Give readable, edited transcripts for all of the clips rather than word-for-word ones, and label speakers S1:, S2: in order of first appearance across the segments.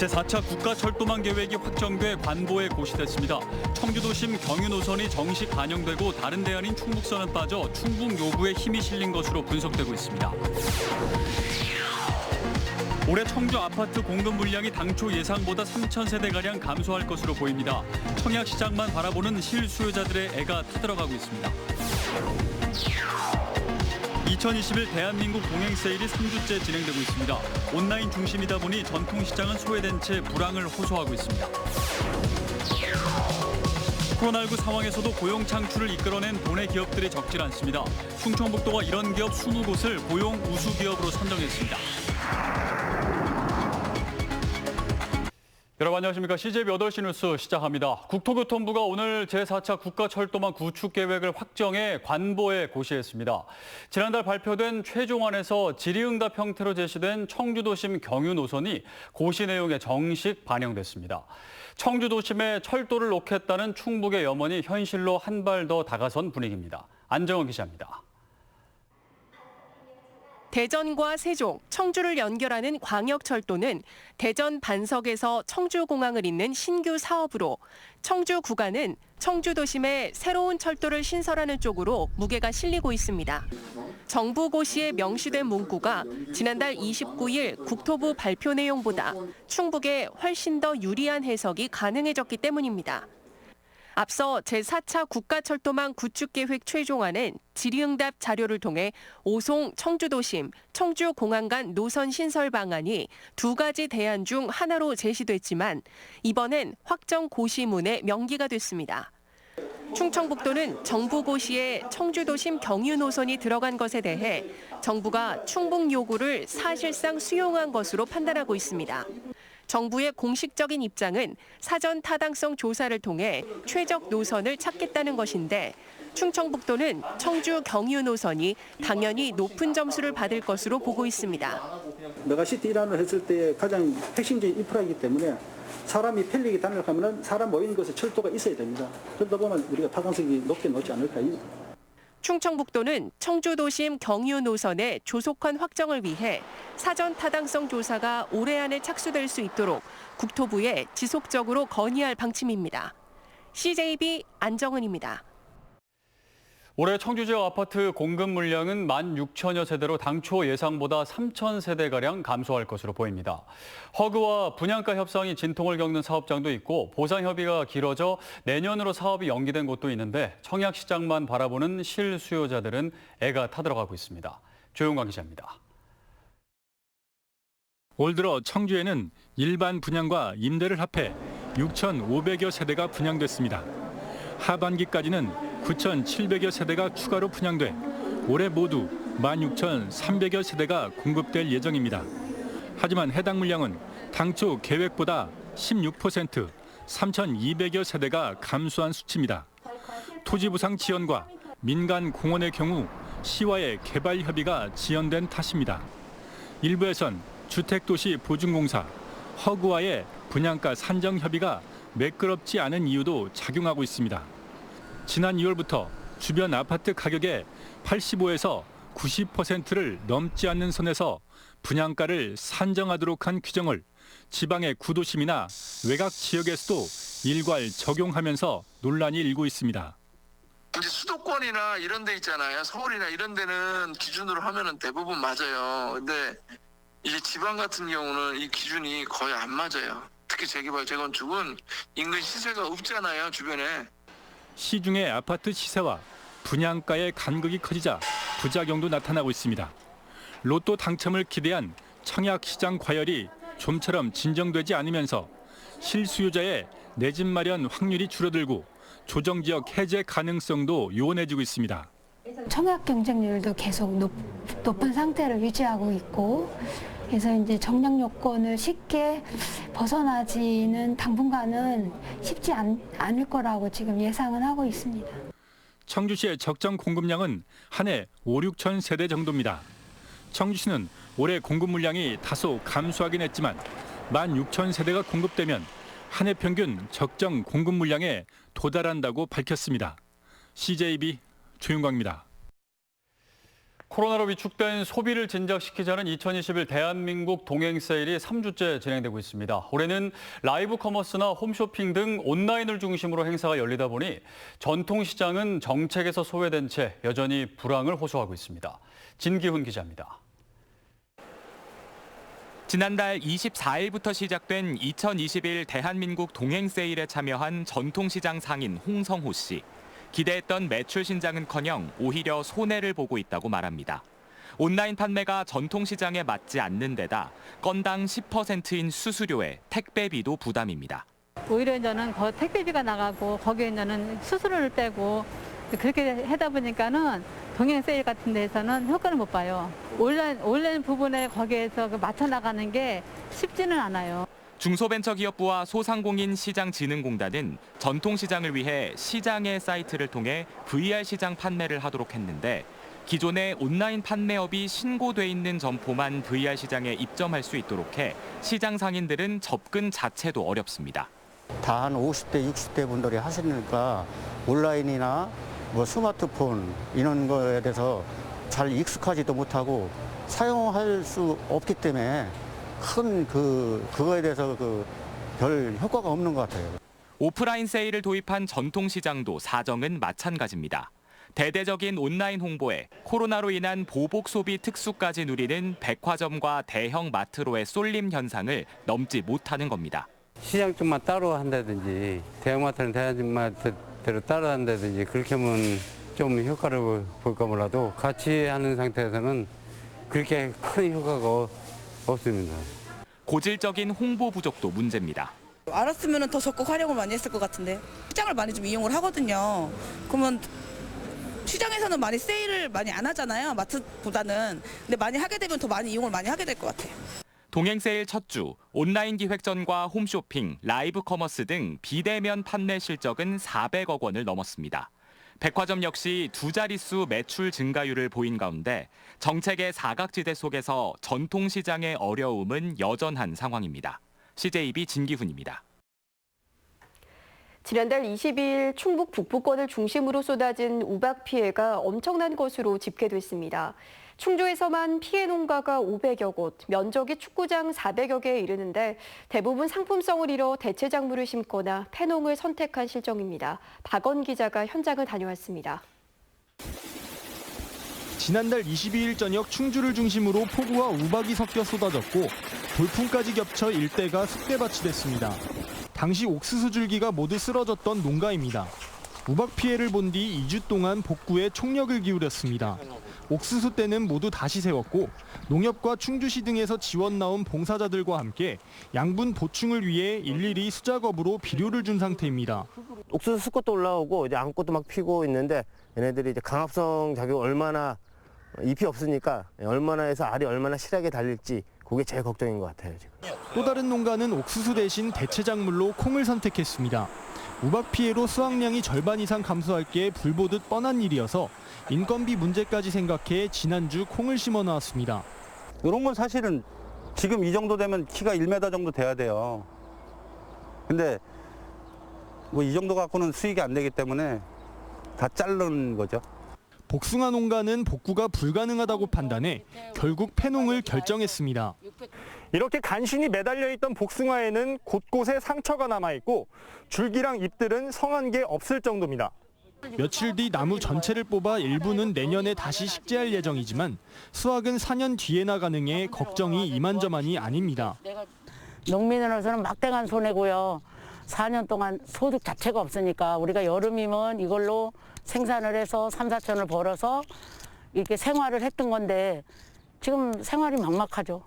S1: 제4차 국가철도망 계획이 확정돼 관보에 고시됐습니다. 청주도심 경유 노선이 정식 반영되고 다른 대안인 충북선은 빠져 충북 요구에 힘이 실린 것으로 분석되고 있습니다. 올해 청주 아파트 공급 물량이 당초 예상보다 3,000세대가량 감소할 것으로 보입니다. 청약시장만 바라보는 실수요자들의 애가 타들어가고 있습니다. 2021 대한민국 동행 세일이 3주째 진행되고 있습니다. 온라인 중심이다 보니 전통시장은 소외된 채 불황을 호소하고 있습니다. 코로나19 상황에서도 고용 창출을 이끌어낸 도내 기업들이 적질 않습니다. 충청북도가 이런 기업 20곳을 고용 우수 기업으로 선정했습니다. 여러분 안녕하십니까. CJB 8시 뉴스 시작합니다. 국토교통부가 오늘 제4차 국가철도망 구축 계획을 확정해 관보에 고시했습니다. 지난달 발표된 최종안에서 질의응답 형태로 제시된 청주도심 경유 노선이 고시 내용에 정식 반영됐습니다. 청주도심에 철도를 놓겠다는 충북의 염원이 현실로 한 발 더 다가선 분위기입니다. 안정원 기자입니다.
S2: 대전과 세종, 청주를 연결하는 광역철도는 대전 반석에서 청주공항을 잇는 신규 사업으로 청주 구간은 청주도심에 새로운 철도를 신설하는 쪽으로 무게가 실리고 있습니다. 정부 고시에 명시된 문구가 지난달 29일 국토부 발표 내용보다 충북에 훨씬 더 유리한 해석이 가능해졌기 때문입니다. 앞서 제4차 국가철도망 구축계획 최종안은 질의응답 자료를 통해 오송 청주도심, 청주공항 간 노선 신설 방안이 두 가지 대안 중 하나로 제시됐지만 이번엔 확정 고시문에 명기가 됐습니다. 충청북도는 정부 고시에 청주도심 경유 노선이 들어간 것에 대해 정부가 충북 요구를 사실상 수용한 것으로 판단하고 있습니다. 정부의 공식적인 입장은 사전 타당성 조사를 통해 최적 노선을 찾겠다는 것인데 충청북도는 청주 경유 노선이 당연히 높은 점수를 받을 것으로 보고 있습니다.
S3: 메가시티 일환을 했을 때 가장 핵심적인 인프라이기 때문에 사람이 편리하게 다니려면 사람 모이는 곳에 철도가 있어야 됩니다. 그러다 보면 우리가 타당성이 높게 놓지 않을까요?
S2: 충청북도는 청주도심 경유 노선의 조속한 확정을 위해 사전 타당성 조사가 올해 안에 착수될 수 있도록 국토부에 지속적으로 건의할 방침입니다. CJB 안정은입니다.
S1: 올해 청주 지역 아파트 공급 물량은 16,000여 세대로 당초 예상보다 3,000세대가량 감소할 것으로 보입니다. 허그와 분양가 협상이 진통을 겪는 사업장도 있고 보상 협의가 길어져 내년으로 사업이 연기된 곳도 있는데 청약 시장만 바라보는 실수요자들은 애가 타들어가고 있습니다. 조용광 기자입니다.
S4: 올 들어 청주에는 일반 분양과 임대를 합해 6,500여 세대가 분양됐습니다. 하반기까지는 9,700여 세대가 추가로 분양돼 올해 모두 16,300여 세대가 공급될 예정입니다. 하지만 해당 물량은 당초 계획보다 16%, 3,200여 세대가 감소한 수치입니다. 토지부상 지연과 민간 공원의 경우 시와의 개발 협의가 지연된 탓입니다. 일부에선 주택도시 보증공사, 허그와의 분양가 산정 협의가 매끄럽지 않은 이유도 작용하고 있습니다. 지난 2월부터 주변 아파트 가격의 85에서 90%를 넘지 않는 선에서 분양가를 산정하도록 한 규정을 지방의 구도심이나 외곽 지역에서도 일괄 적용하면서 논란이 일고 있습니다.
S5: 이제 수도권이나 이런 데 있잖아요. 서울이나 이런 데는 기준으로 하면은 대부분 맞아요. 근데 이제 지방 같은 경우는 이 기준이 거의 안 맞아요. 특히 재개발, 재건축은 인근 시세가 없잖아요, 주변에.
S4: 시중의 아파트 시세와 분양가의 간극이 커지자 부작용도 나타나고 있습니다. 로또 당첨을 기대한 청약시장 과열이 좀처럼 진정되지 않으면서 실수요자의 내 집 마련 확률이 줄어들고 조정지역 해제 가능성도 요원해지고 있습니다.
S6: 청약 경쟁률도 계속 높은 상태를 유지하고 있고 그래서 이제 정량 요건을 쉽게 벗어나지는 당분간은 쉽지 않을 거라고 지금 예상은 하고 있습니다.
S4: 청주시의 적정 공급량은 한 해 5, 6천 세대 정도입니다. 청주시는 올해 공급 물량이 다소 감소하긴 했지만 16,000세대가 공급되면 한 해 평균 적정 공급 물량에 도달한다고 밝혔습니다. CJB 조윤광입니다.
S1: 코로나로 위축된 소비를 진작시키자는 2021 대한민국 동행세일이 3주째 진행되고 있습니다. 올해는 라이브 커머스나 홈쇼핑 등 온라인을 중심으로 행사가 열리다 보니 전통시장은 정책에서 소외된 채 여전히 불황을 호소하고 있습니다. 진기훈 기자입니다.
S7: 지난달 24일부터 시작된 2021 대한민국 동행세일에 참여한 전통시장 상인 홍성호 씨. 기대했던 매출 신장은커녕 오히려 손해를 보고 있다고 말합니다. 온라인 판매가 전통시장에 맞지 않는 데다 건당 10%인 수수료에 택배비도 부담입니다.
S8: 오히려 이제는 택배비가 나가고 거기에 이제는 수수료를 빼고 그렇게 하다 보니까는 동행 세일 같은 데서는 효과를 못 봐요. 온라인 부분에 거기에서 맞춰 나가는 게 쉽지는 않아요.
S7: 중소벤처기업부와 소상공인 시장진흥공단은 전통시장을 위해 시장의 사이트를 통해 VR 시장 판매를 하도록 했는데 기존의 온라인 판매업이 신고돼 있는 점포만 VR 시장에 입점할 수 있도록 해 시장 상인들은 접근 자체도 어렵습니다.
S9: 다 한 50대, 60대 분들이 하시니까 온라인이나 스마트폰 이런 거에 대해서 잘 익숙하지도 못하고 사용할 수 없기 때문에 큰 그거에 대해서 별 효과가 없는 것 같아요.
S7: 오프라인 세일을 도입한 전통시장도 사정은 마찬가지입니다. 대대적인 온라인 홍보에 코로나로 인한 보복 소비 특수까지 누리는 백화점과 대형 마트로의 쏠림 현상을 넘지 못하는 겁니다.
S10: 시장 쪽만 따로 한다든지 대형마트는 대형마트대로 따로 한다든지 그렇게 하면 좀 효과를 볼까 몰라도 같이 하는 상태에서는 그렇게 큰 효과가 없습니다.
S7: 고질적인 홍보 부족도 문제입니다.
S11: 알았으면 더 적극 활용을 많이 했을 것 같은데 시장을 많이 좀 이용을 하거든요. 그러면 시장에서는 많이 세일을 많이 안 하잖아요. 마트보다는. 근데 많이 하게 되면 더 많이 이용을 많이 하게 될 것 같아요.
S7: 동행세일 첫 주, 온라인 기획전과 홈쇼핑, 라이브 커머스 등 비대면 판매 실적은 400억 원을 넘었습니다. 백화점 역시 두 자릿수 매출 증가율을 보인 가운데 정책의 사각지대 속에서 전통시장의 어려움은 여전한 상황입니다. CJB 진기훈입니다.
S12: 지난달 22일 충북 북부권을 중심으로 쏟아진 우박 피해가 엄청난 것으로 집계됐습니다. 충주에서만 피해 농가가 500여 곳, 면적이 축구장 400여 개에 이르는데 대부분 상품성을 잃어 대체 작물을 심거나 폐농을 선택한 실정입니다. 박원 기자가 현장을 다녀왔습니다.
S13: 지난달 22일 저녁 충주를 중심으로 폭우와 우박이 섞여 쏟아졌고 돌풍까지 겹쳐 일대가 쑥대밭이 됐습니다. 당시 옥수수 줄기가 모두 쓰러졌던 농가입니다. 우박 피해를 본 뒤 2주 동안 복구에 총력을 기울였습니다. 옥수수 떼는 모두 다시 세웠고 농협과 충주시 등에서 지원 나온 봉사자들과 함께 양분 보충을 위해 일일이 수작업으로 비료를 준 상태입니다.
S14: 옥수수 수꽃도 올라오고 이제 암꽃도 막 피고 있는데 얘네들이 이제 강압성 작용 얼마나 잎이 없으니까 얼마나 해서 알이 얼마나 실하게 달릴지 그게 제일 걱정인 것 같아요 지금.
S13: 또 다른 농가는 옥수수 대신 대체 작물로 콩을 선택했습니다. 우박 피해로 수확량이 절반 이상 감소할 게 불보듯 뻔한 일이어서 인건비 문제까지 생각해 지난주 콩을 심어 나왔습니다.
S15: 이런 건 사실은 지금 이 정도 되면 키가 1m 정도 돼야 돼요. 근데 이 정도 갖고는 수익이 안 되기 때문에 다 자르는 거죠.
S13: 복숭아 농가는 복구가 불가능하다고 판단해 결국 폐농을 결정했습니다.
S16: 이렇게 간신히 매달려 있던 복숭아에는 곳곳에 상처가 남아있고 줄기랑 잎들은 성한 게 없을 정도입니다.
S13: 며칠 뒤 나무 전체를 뽑아 일부는 내년에 다시 식재할 예정이지만 수확은 4년 뒤에나 가능해 걱정이 이만저만이 아닙니다.
S17: 농민으로서는 막대한 손해고요. 4년 동안 소득 자체가 없으니까 우리가 여름이면 이걸로 생산을 해서 3, 4천을 벌어서 이렇게 생활을 했던 건데 지금 생활이 막막하죠.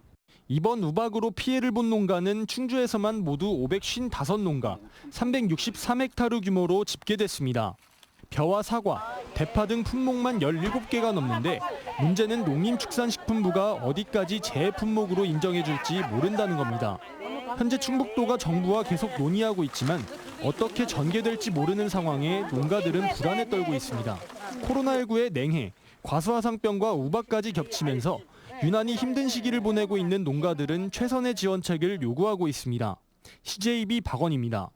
S13: 이번 우박으로 피해를 본 농가는 충주에서만 모두 555농가, 363헥타르 규모로 집계됐습니다. 벼와 사과, 대파 등 품목만 17개가 넘는데 문제는 농림축산식품부가 어디까지 재해 품목으로 인정해줄지 모른다는 겁니다. 현재 충북도가 정부와 계속 논의하고 있지만 어떻게 전개될지 모르는 상황에 농가들은 불안에 떨고 있습니다. 코로나19의 냉해, 과수화상병과 우박까지 겹치면서 유난히 힘든 시기를 보내고 있는 농가들은 최선의 지원책을 요구하고 있습니다. CJB 박원입니다.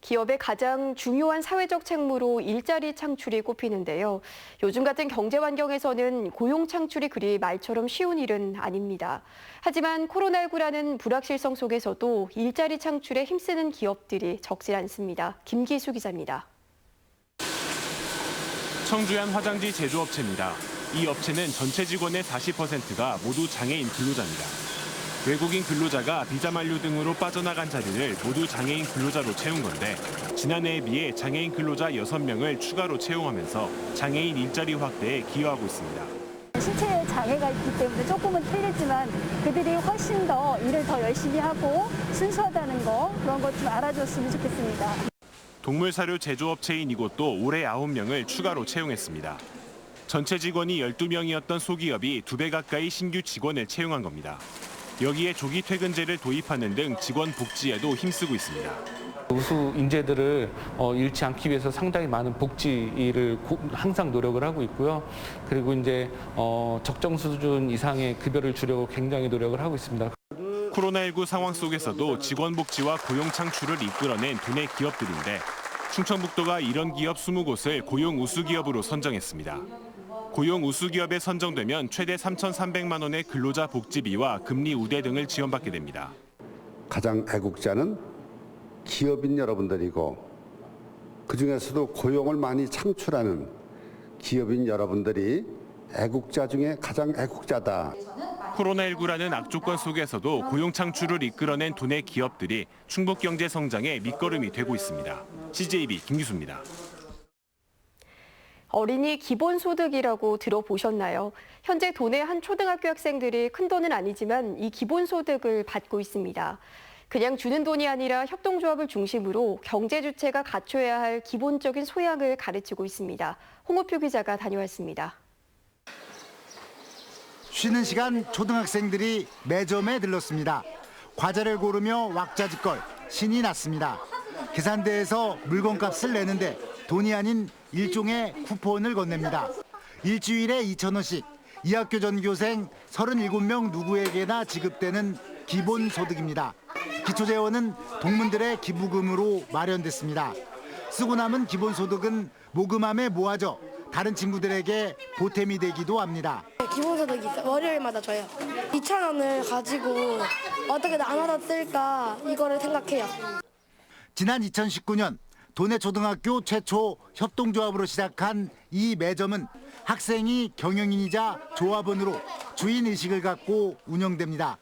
S12: 기업의 가장 중요한 사회적 책무로 일자리 창출이 꼽히는데요. 요즘 같은 경제 환경에서는 고용 창출이 그리 말처럼 쉬운 일은 아닙니다. 하지만 코로나19라는 불확실성 속에서도 일자리 창출에 힘쓰는 기업들이 적지 않습니다. 김기수 기자입니다.
S18: 청주의 한 화장지 제조업체입니다. 이 업체는 전체 직원의 40%가 모두 장애인 근로자입니다. 외국인 근로자가 비자 만료 등으로 빠져나간 자리를 모두 장애인 근로자로 채운 건데 지난해에 비해 장애인 근로자 6명을 추가로 채용하면서 장애인 일자리 확대에 기여하고 있습니다.
S19: 신체 장애가 있기 때문에 조금은 틀리지만 그들이 훨씬 더 일을 더 열심히 하고 순수하다는 거 그런 것 좀 알아줬으면 좋겠습니다.
S18: 동물 사료 제조업체인 이곳도 올해 9명을 추가로 채용했습니다. 전체 직원이 12명이었던 소기업이 2배 가까이 신규 직원을 채용한 겁니다. 여기에 조기 퇴근제를 도입하는 등 직원 복지에도 힘쓰고 있습니다.
S20: 우수 인재들을 잃지 않기 위해서 상당히 많은 복지를 항상 노력을 하고 있고요. 그리고 이제 적정 수준 이상의 급여를 주려고 굉장히 노력을 하고 있습니다.
S18: 코로나19 상황 속에서도 직원 복지와 고용 창출을 이끌어낸 도내 기업들인데 충청북도가 이런 기업 20곳을 고용 우수 기업으로 선정했습니다. 고용 우수 기업에 선정되면 최대 3,300만 원의 근로자 복지비와 금리 우대 등을 지원받게 됩니다.
S21: 가장 애국자는 기업인 여러분들이고 그중에서도 고용을 많이 창출하는 기업인 여러분들이 애국자 중에 가장 애국자다.
S18: 코로나19라는 악조건 속에서도 고용 창출을 이끌어낸 도내 기업들이 충북 경제 성장의 밑거름이 되고 있습니다. CJB 김기수입니다.
S12: 어린이 기본소득이라고 들어보셨나요? 현재 도내 한 초등학교 학생들이 큰 돈은 아니지만 이 기본소득을 받고 있습니다. 그냥 주는 돈이 아니라 협동조합을 중심으로 경제 주체가 갖춰야 할 기본적인 소양을 가르치고 있습니다. 홍우표 기자가 다녀왔습니다.
S22: 쉬는 시간 초등학생들이 매점에 들렀습니다. 과자를 고르며 왁자지껄 신이 났습니다. 계산대에서 물건값을 내는데 돈이 아닌 일종의 쿠폰을 건넵니다. 일주일에 2,000원씩 이 학교 전교생 37명 누구에게나 지급되는 기본소득입니다. 기초재원은 동문들의 기부금으로 마련됐습니다. 쓰고 남은 기본소득은 모금함에 모아져 다른 친구들에게 보탬이 되기도 합니다.
S23: 기본소득이 월요일마다 줘요. 2,000원을 가지고 어떻게 나눠서 쓸까 이거를 생각해요.
S22: 지난 2019년 도내 초등학교 최초 협동조합으로 시작한 이 매점은 학생이 경영인이자 조합원으로 주인의식을 갖고 운영됩니다.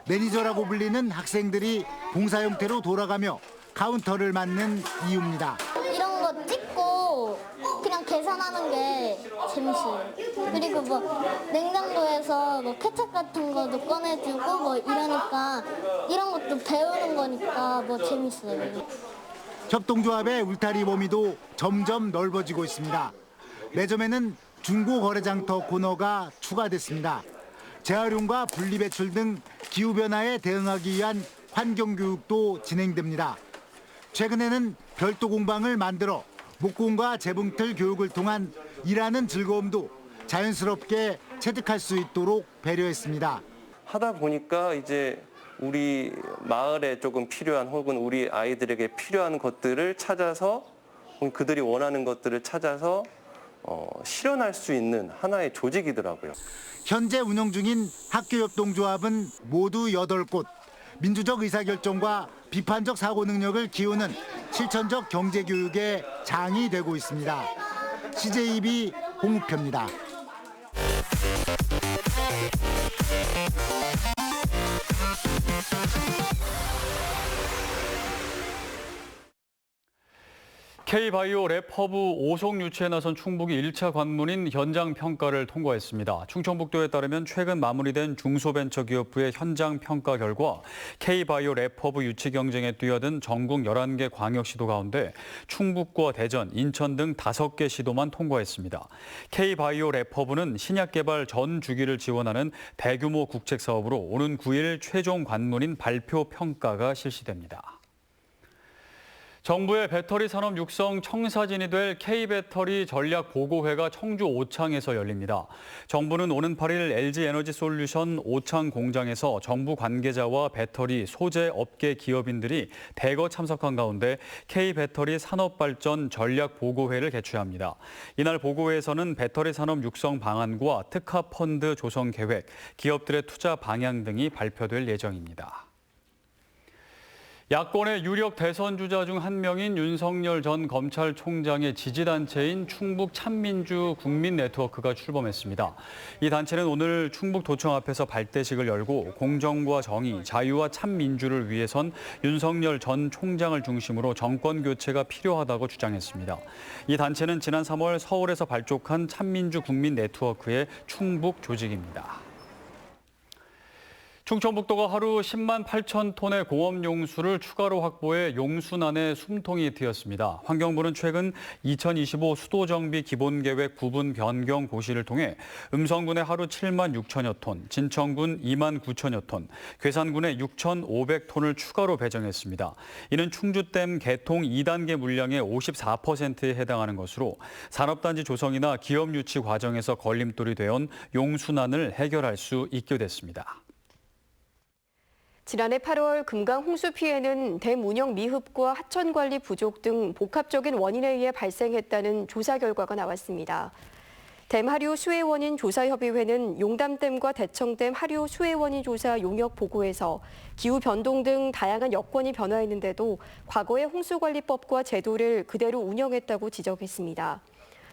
S22: 매니저라고 불리는 학생들이 봉사 형태로 돌아가며 카운터를 맡는 이유입니다.
S24: 이런 거 찍고 그냥 계산하는 게 재밌어요. 그리고 뭐 냉장고에서 뭐 케첩 같은 것도 꺼내주고 뭐 이러니까 이런 것도 배우는 거니까 뭐 재밌어요.
S22: 협동조합의 울타리 범위도 점점 넓어지고 있습니다. 매점에는 중고거래장터 코너가 추가됐습니다. 재활용과 분리배출 등 기후변화에 대응하기 위한 환경교육도 진행됩니다. 최근에는 별도 공방을 만들어 목공과 재봉틀 교육을 통한 일하는 즐거움도 자연스럽게 체득할 수 있도록 배려했습니다.
S25: 하다 보니까 이제 우리 마을에 조금 필요한 혹은 우리 아이들에게 필요한 것들을 찾아서 그들이 원하는 것들을 찾아서 실현할 수 있는 하나의 조직이더라고요.
S22: 현재 운영 중인 학교협동조합은 모두 8곳. 민주적 의사결정과 비판적 사고 능력을 키우는 실천적 경제교육의 장이 되고 있습니다. CJB 홍우표입니다.
S1: K바이오 랩허브 오속 유치에 나선 충북이 1차 관문인 현장 평가를 통과했습니다. 충청북도에 따르면 최근 마무리된 중소벤처기업부의 현장 평가 결과 K바이오 랩허브 유치 경쟁에 뛰어든 전국 11개 광역시도 가운데 충북과 대전, 인천 등 5개 시도만 통과했습니다. K바이오 랩허브는 신약 개발 전 주기를 지원하는 대규모 국책 사업으로 오는 9일 최종 관문인 발표 평가가 실시됩니다. 정부의 배터리 산업 육성 청사진이 될 K배터리 전략보고회가 청주 오창에서 열립니다. 정부는 오는 8일 LG에너지솔루션 오창 공장에서 정부 관계자와 배터리 소재 업계 기업인들이 대거 참석한 가운데 K배터리 산업발전 전략보고회를 개최합니다. 이날 보고회에서는 배터리 산업 육성 방안과 특화 펀드 조성 계획, 기업들의 투자 방향 등이 발표될 예정입니다. 야권의 유력 대선 주자 중 한 명인 윤석열 전 검찰총장의 지지단체인 충북 참민주 국민네트워크가 출범했습니다. 이 단체는 오늘 충북도청 앞에서 발대식을 열고 공정과 정의, 자유와 참민주를 위해선 윤석열 전 총장을 중심으로 정권 교체가 필요하다고 주장했습니다. 이 단체는 지난 3월 서울에서 발족한 참민주 국민네트워크의 충북 조직입니다. 충청북도가 하루 10만 8천 톤의 공업용수를 추가로 확보해 용수난에 숨통이 트였습니다. 환경부는 최근 2025 수도정비 기본계획 부분 변경 고시를 통해 음성군에 하루 7만 6천여 톤, 진천군 2만 9천여 톤, 괴산군에 6,500톤을 추가로 배정했습니다. 이는 충주댐 개통 2단계 물량의 54%에 해당하는 것으로 산업단지 조성이나 기업 유치 과정에서 걸림돌이 되어온 용수난을 해결할 수 있게 됐습니다.
S12: 지난해 8월 금강 홍수 피해는 댐 운영 미흡과 하천 관리 부족 등 복합적인 원인에 의해 발생했다는 조사 결과가 나왔습니다. 댐 하류 수해 원인 조사협의회는 용담댐과 대청댐 하류 수해 원인 조사 용역 보고에서 기후 변동 등 다양한 여건이 변화했는데도 과거의 홍수관리법과 제도를 그대로 운영했다고 지적했습니다.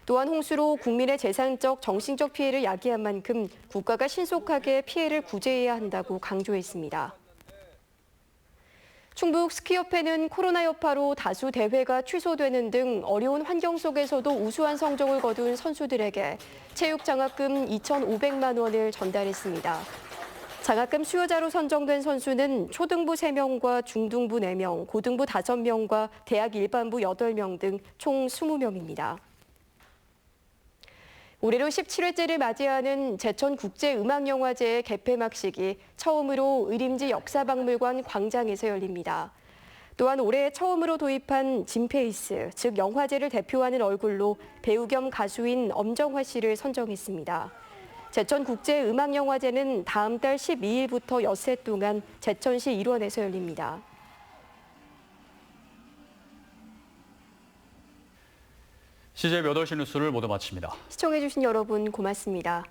S12: 또한 홍수로 국민의 재산적, 정신적 피해를 야기한 만큼 국가가 신속하게 피해를 구제해야 한다고 강조했습니다. 충북 스키협회는 코로나 여파로 다수 대회가 취소되는 등 어려운 환경 속에서도 우수한 성적을 거둔 선수들에게 체육 장학금 2,500만 원을 전달했습니다. 장학금 수여자로 선정된 선수는 초등부 3명과 중등부 4명, 고등부 5명과 대학 일반부 8명 등 총 20명입니다. 올해로 17회째를 맞이하는 제천국제음악영화제의 개폐막식이 처음으로 의림지 역사박물관 광장에서 열립니다. 또한 올해 처음으로 도입한 진페이스, 즉 영화제를 대표하는 얼굴로 배우 겸 가수인 엄정화 씨를 선정했습니다. 제천국제음악영화제는 다음 달 12일부터 엿새 동안 제천시 일원에서 열립니다.
S1: CJ 8시 뉴스를 모두 마칩니다.
S12: 시청해주신 여러분 고맙습니다.